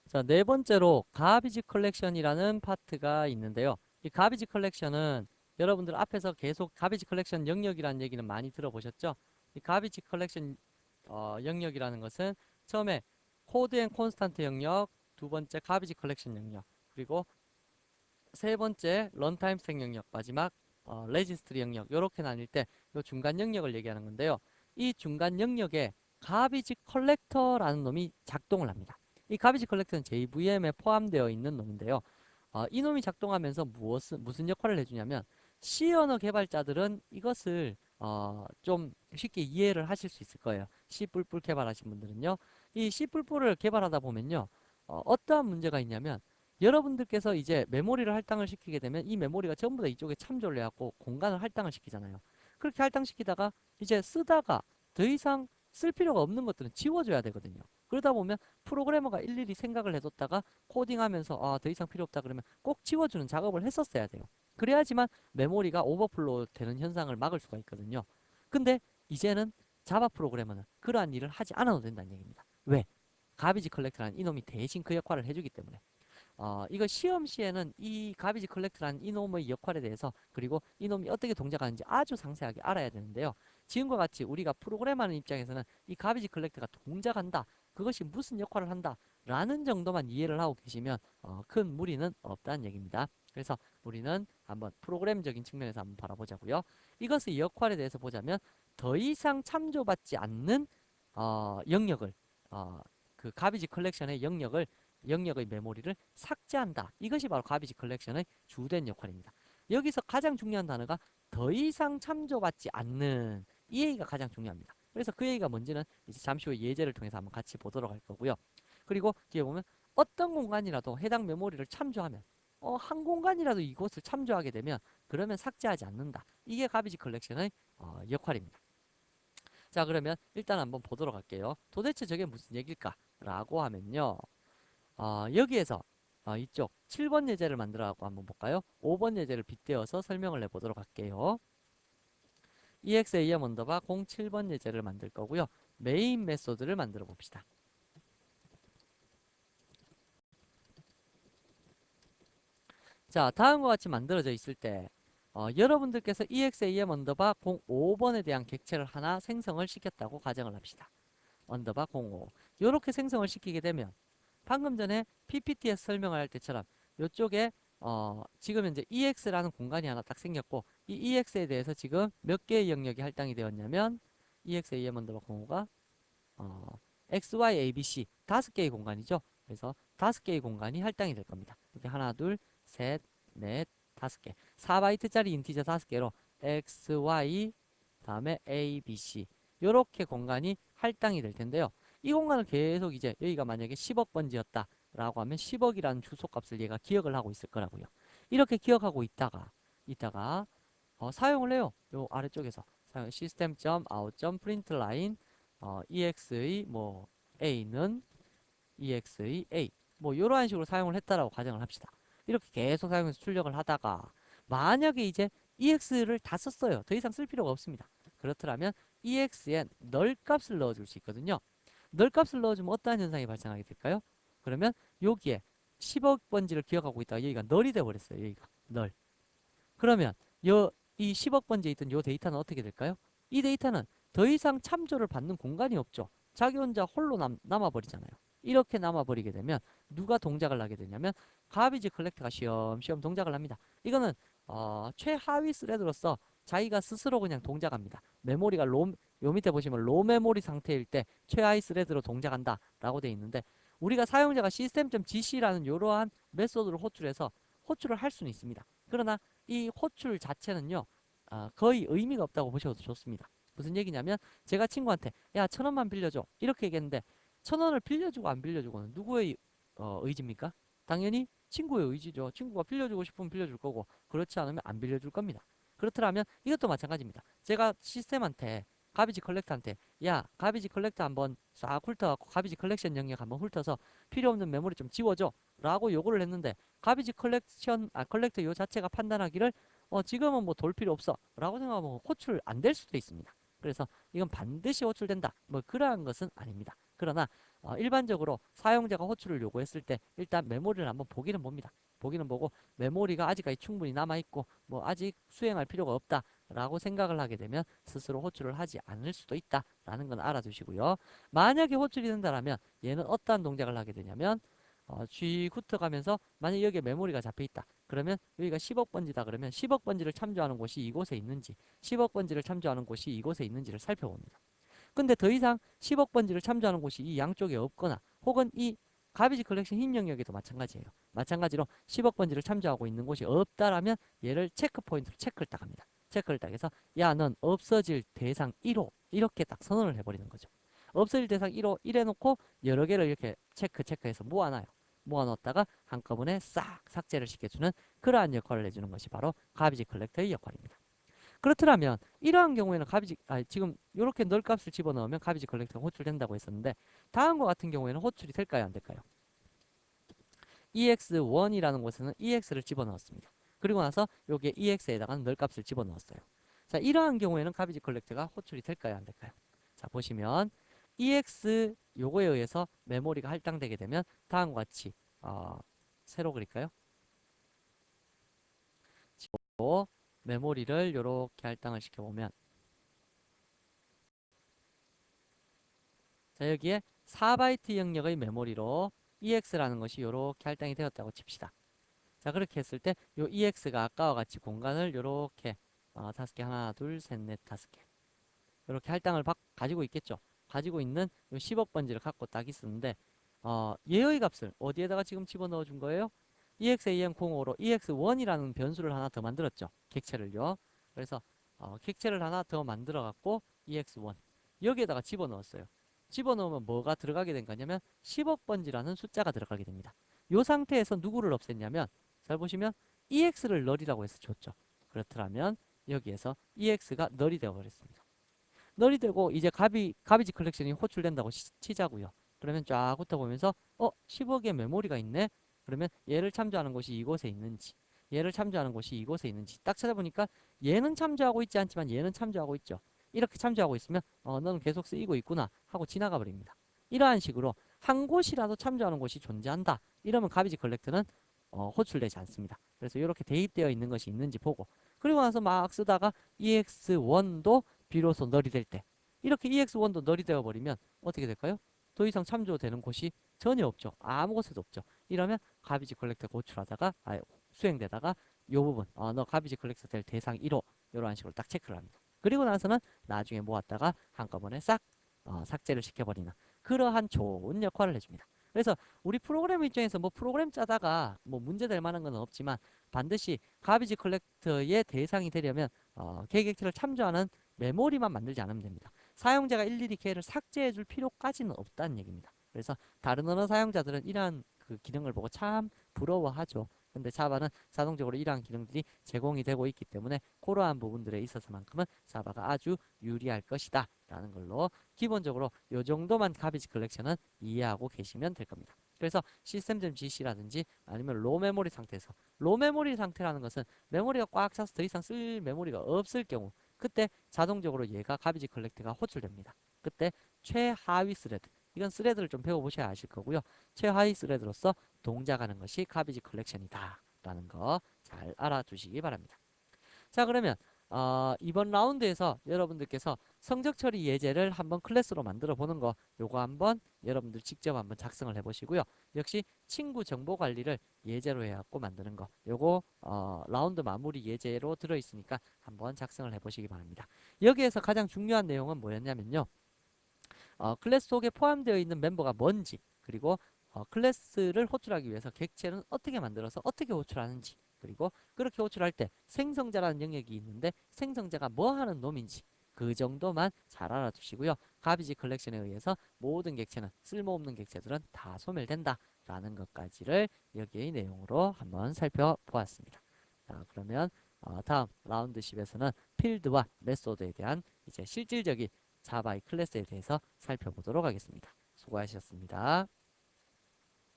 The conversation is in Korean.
자, 네 번째로 가비지 컬렉션이라는 파트가 있는데요. 이 가비지 컬렉션은 여러분들 앞에서 계속 가비지 컬렉션 영역이라는 얘기는 많이 들어보셨죠? 이 가비지 컬렉션 영역이라는 것은 처음에 코드 앤 콘스탄트 영역, 두 번째 가비지 컬렉션 영역, 그리고 세 번째 런타임 스택 영역, 마지막 레지스트리 영역, 이렇게 나뉠 때 이 중간 영역을 얘기하는 건데요. 이 중간 영역에 가비지 컬렉터라는 놈이 작동을 합니다. 이 가비지 컬렉터는 JVM에 포함되어 있는 놈인데요. 이 놈이 작동하면서 무슨 역할을 해주냐면 C 언어 개발자들은 이것을 좀 쉽게 이해를 하실 수 있을 거예요. C++ 개발하신 분들은요. 이 C++을 개발하다 보면요. 어떠한 문제가 있냐면 여러분들께서 이제 메모리를 할당을 시키게 되면 이 메모리가 전부 다 이쪽에 참조를 해갖고 공간을 할당을 시키잖아요. 그렇게 할당시키다가 이제 쓰다가 더 이상 쓸 필요가 없는 것들은 지워줘야 되거든요. 그러다 보면 프로그래머가 일일이 생각을 해뒀다가 코딩하면서 더 이상 필요 없다 그러면 꼭 지워주는 작업을 했었어야 돼요. 그래야지만 메모리가 오버플로우 되는 현상을 막을 수가 있거든요. 근데 이제는 자바 프로그래머는 그러한 일을 하지 않아도 된다는 얘기입니다. 왜? 가비지 컬렉터라는 이놈이 대신 그 역할을 해주기 때문에. 이거 시험 시에는 이 가비지 컬렉터라는 이놈의 역할에 대해서 그리고 이놈이 어떻게 동작하는지 아주 상세하게 알아야 되는데요. 지금과 같이 우리가 프로그램하는 입장에서는 이 가비지 컬렉터가 동작한다. 그것이 무슨 역할을 한다. 라는 정도만 이해를 하고 계시면 큰 무리는 없다는 얘기입니다. 그래서 우리는 한번 프로그램적인 측면에서 한번 바라보자고요. 이것의 역할에 대해서 보자면 더 이상 참조받지 않는 영역을 그 가비지 컬렉션의 영역의 메모리를 삭제한다. 이것이 바로 가비지 컬렉션의 주된 역할입니다. 여기서 가장 중요한 단어가 더 이상 참조받지 않는 이 얘기가 가장 중요합니다. 그래서 그 얘기가 뭔지는 이제 잠시 후에 예제를 통해서 한번 같이 보도록 할 거고요. 그리고 뒤에 보면 어떤 공간이라도 해당 메모리를 참조하면 한 공간이라도 이곳을 참조하게 되면 그러면 삭제하지 않는다. 이게 가비지 컬렉션의 역할입니다. 자, 그러면 일단 한번 보도록 할게요. 도대체 저게 무슨 얘기일까? 라고 하면요. 여기에서 이쪽 7번 예제를 만들어갖고 한번 볼까요? 5번 예제를 빗대어서 설명을 해보도록 할게요. exam 언더바 07번 예제를 만들 거고요. 메인 메소드를 만들어 봅시다. 자, 다음과 같이 만들어져 있을 때 여러분들께서 exam 언더바 05번에 대한 객체를 하나 생성을 시켰다고 가정을 합시다. 언더바 05 이렇게 생성을 시키게 되면 방금 전에 PPT에서 설명할 때처럼 이쪽에 지금 현재 EX라는 공간이 하나 딱 생겼고 이 EX에 대해서 지금 몇 개의 영역이 할당이 되었냐면 EX AM 언더바 05가 X, Y, A, B, C 5개의 공간이죠. 그래서 5개의 공간이 할당이 될 겁니다. 이렇게 하나, 둘, 셋, 넷, 5개 4바이트짜리 인티저 5개로 X, Y 다음에 A, B, C 요렇게 공간이 할당이 될 텐데요. 이 공간을 계속 이제 여기가 만약에 10억 번지였다 라고 하면 10억이라는 주소값을 얘가 기억을 하고 있을 거라고요. 이렇게 기억하고 있다가 사용을 해요. 요 아래쪽에서 system.out.println ex의 뭐 a는 ex의 a 뭐 이러한 식으로 사용을 했다라고 가정을 합시다. 이렇게 계속 사용해서 출력을 하다가 만약에 이제 ex를 다 썼어요. 더 이상 쓸 필요가 없습니다. 그렇더라면 ex에 널 값을 넣어줄 수 있거든요. 널 값을 넣어주면 어떠한 현상이 발생하게 될까요? 그러면 여기에 10억 번지를 기억하고 있다가 여기가 널이 돼버렸어요. 여기가 널. 그러면 이 10억 번지에 있던 이 데이터는 어떻게 될까요? 이 데이터는 더 이상 참조를 받는 공간이 없죠. 자기 혼자 홀로 남아버리잖아요. 이렇게 남아버리게 되면 누가 동작을 하게 되냐면 가비지 컬렉터가 시험시험 동작을 합니다. 이거는 최하위 스레드로서 자기가 스스로 그냥 동작합니다. 메모리가 요 밑에 보시면 로 메모리 상태일 때 최하위 스레드로 동작한다 라고 되어 있는데 우리가 사용자가 system.gc라는 이러한 메소드를 호출해서 호출을 할 수는 있습니다. 그러나 이 호출 자체는요 거의 의미가 없다고 보셔도 좋습니다. 무슨 얘기냐면 제가 친구한테 야 1,000원만 빌려줘 이렇게 얘기했는데 1,000원을 빌려주고 안 빌려주고는 누구의 의지입니까? 당연히 친구의 의지죠. 친구가 빌려주고 싶으면 빌려줄 거고 그렇지 않으면 안 빌려줄 겁니다. 그렇더라면 이것도 마찬가지입니다. 제가 시스템한테 가비지 컬렉터한테 야 가비지 컬렉터 한번 싹 훑어갖고 가비지 컬렉션 영역 한번 훑어서 필요 없는 메모리 좀 지워줘 라고 요구를 했는데 가비지 컬렉터 요 자체가 판단하기를 지금은 뭐 돌 필요 없어 라고 생각하면 호출 안 될 수도 있습니다. 그래서 이건 반드시 호출된다 뭐 그러한 것은 아닙니다. 그러나 일반적으로 사용자가 호출을 요구했을 때 일단 메모리를 한번 보기는 봅니다. 보기는 보고 메모리가 아직까지 충분히 남아있고 뭐 아직 수행할 필요가 없다 라고 생각을 하게 되면 스스로 호출을 하지 않을 수도 있다 라는 건 알아두시고요. 만약에 호출이 된다면 얘는 어떠한 동작을 하게 되냐면 쥐 훑어가면서 만약 여기에 메모리가 잡혀있다 그러면 여기가 10억 번지다 그러면 10억 번지를 참조하는 곳이 이곳에 있는지 10억 번지를 참조하는 곳이 이곳에 있는지를 살펴봅니다. 근데 더 이상 10억 번지를 참조하는 곳이 이 양쪽에 없거나 혹은 이 가비지 컬렉션 흰 영역에도 마찬가지예요. 마찬가지로 10억 번지를 참조하고 있는 곳이 없다라면 얘를 체크 포인트로 체크를 딱 합니다. 체크를 딱 해서 야, 넌 없어질 대상 1호 이렇게 딱 선언을 해버리는 거죠. 없어질 대상 1호 이래 놓고 여러 개를 이렇게 체크해서 모아놔요. 모아놓다가 한꺼번에 싹 삭제를 시켜주는 그러한 역할을 해주는 것이 바로 가비지 컬렉터의 역할입니다. 그렇더라면 이러한 경우에는 지금 이렇게 널 값을 집어넣으면 가비지 컬렉터가 호출된다고 했었는데 다음과 같은 경우에는 호출이 될까요 안 될까요? EX1이라는 곳에는 EX를 집어넣었습니다. 그리고 나서 여기에 EX에다가 널 값을 집어넣었어요. 자, 이러한 경우에는 가비지 컬렉터가 호출이 될까요 안 될까요? 자, 보시면 EX 요거에 의해서 메모리가 할당되게 되면 다음과 같이 세로 그릴까요? 메모리를 이렇게 할당을 시켜보면 자, 여기에 4바이트 영역의 메모리로 EX라는 것이 이렇게 할당이 되었다고 칩시다. 자, 그렇게 했을 때 요 EX가 아까와 같이 공간을 이렇게 5개 하나 둘 셋 넷 5개 이렇게 할당을 가지고 있겠죠. 가지고 있는 요 10억 번지를 갖고 딱 있었는데 얘의 값을 어디에다가 지금 집어넣어 준 거예요? EXAM05로 EX1이라는 변수를 하나 더 만들었죠. 객체를요. 그래서 객체를 하나 더 만들어 갖고 EX1 여기에다가 집어넣었어요. 집어넣으면 뭐가 들어가게 된 거냐면 10억 번지라는 숫자가 들어가게 됩니다. 이 상태에서 누구를 없앴냐면 잘 보시면 EX를 널이라고 해서 줬죠. 그렇더라면 여기에서 EX가 널이 되어 버렸습니다. 널이 되고 이제 가비지 컬렉션이 호출된다고 치자고요. 그러면 쫙 훑어보면서 10억의 메모리가 있네. 그러면 얘를 참조하는 곳이 이곳에 있는지 얘를 참조하는 곳이 이곳에 있는지 딱 찾아보니까 얘는 참조하고 있지 않지만 얘는 참조하고 있죠. 이렇게 참조하고 있으면 너는 계속 쓰이고 있구나 하고 지나가 버립니다. 이러한 식으로 한 곳이라도 참조하는 곳이 존재한다. 이러면 가비지 컬렉터는 호출되지 않습니다. 그래서 이렇게 대입되어 있는 것이 있는지 보고 그리고 나서 막 쓰다가 EX1도 비로소 널이 될 때 이렇게 EX1도 널이 되어 버리면 어떻게 될까요? 더 이상 참조되는 곳이 전혀 없죠. 아무 곳에도 없죠. 이러면 가비지 컬렉터 호출하다가 수행되다가 이 부분 너 가비지 컬렉터 될 대상 1호 이런 식으로 딱 체크를 합니다. 그리고 나서는 나중에 모았다가 한꺼번에 싹 삭제를 시켜버리는 그러한 좋은 역할을 해줍니다. 그래서 우리 프로그래머 입장에서 뭐 프로그램 짜다가 뭐 문제될 만한 건 없지만 반드시 가비지 컬렉터의 대상이 되려면 계획액체를 참조하는 메모리만 만들지 않으면 됩니다. 사용자가 일일이 걔를 삭제해 줄 필요까지는 없다는 얘기입니다. 그래서 다른 언어 사용자들은 이러한 그 기능을 보고 참 부러워하죠. 근데 자바는 자동적으로 이러한 기능들이 제공이 되고 있기 때문에 그러한 부분들에 있어서만큼은 자바가 아주 유리할 것이다 라는 걸로 기본적으로 이 정도만 가비지 컬렉션은 이해하고 계시면 될 겁니다. 그래서 system.gc라든지 아니면 로 메모리 상태에서 로 메모리 상태라는 것은 메모리가 꽉 차서 더 이상 쓸 메모리가 없을 경우 그때 자동적으로 얘가 가비지 컬렉터가 호출됩니다. 그때 최하위 스레드 이건 스레드를 좀 배워보셔야 아실 거고요. 최하위 스레드로서 동작하는 것이 가비지 컬렉션이다 라는 거 잘 알아두시기 바랍니다. 자, 그러면 이번 라운드에서 여러분들께서 성적 처리 예제를 한번 클래스로 만들어 보는 거 요거 한번 여러분들 직접 한번 작성을 해 보시고요. 역시 친구 정보 관리를 예제로 해갖고 만드는 거 요거 라운드 마무리 예제로 들어 있으니까 한번 작성을 해 보시기 바랍니다. 여기에서 가장 중요한 내용은 뭐였냐면요. 클래스 속에 포함되어 있는 멤버가 뭔지 그리고 클래스를 호출하기 위해서 객체는 어떻게 만들어서 어떻게 호출하는지 그리고 그렇게 호출할 때 생성자라는 영역이 있는데 생성자가 뭐 하는 놈인지 그 정도만 잘 알아두시고요. 가비지 컬렉션에 의해서 모든 객체는 쓸모없는 객체들은 다 소멸된다 라는 것까지를 여기의 내용으로 한번 살펴보았습니다. 자, 그러면 다음 라운드 10에서는 필드와 메소드에 대한 이제 실질적인 자바의 클래스에 대해서 살펴보도록 하겠습니다. 수고하셨습니다.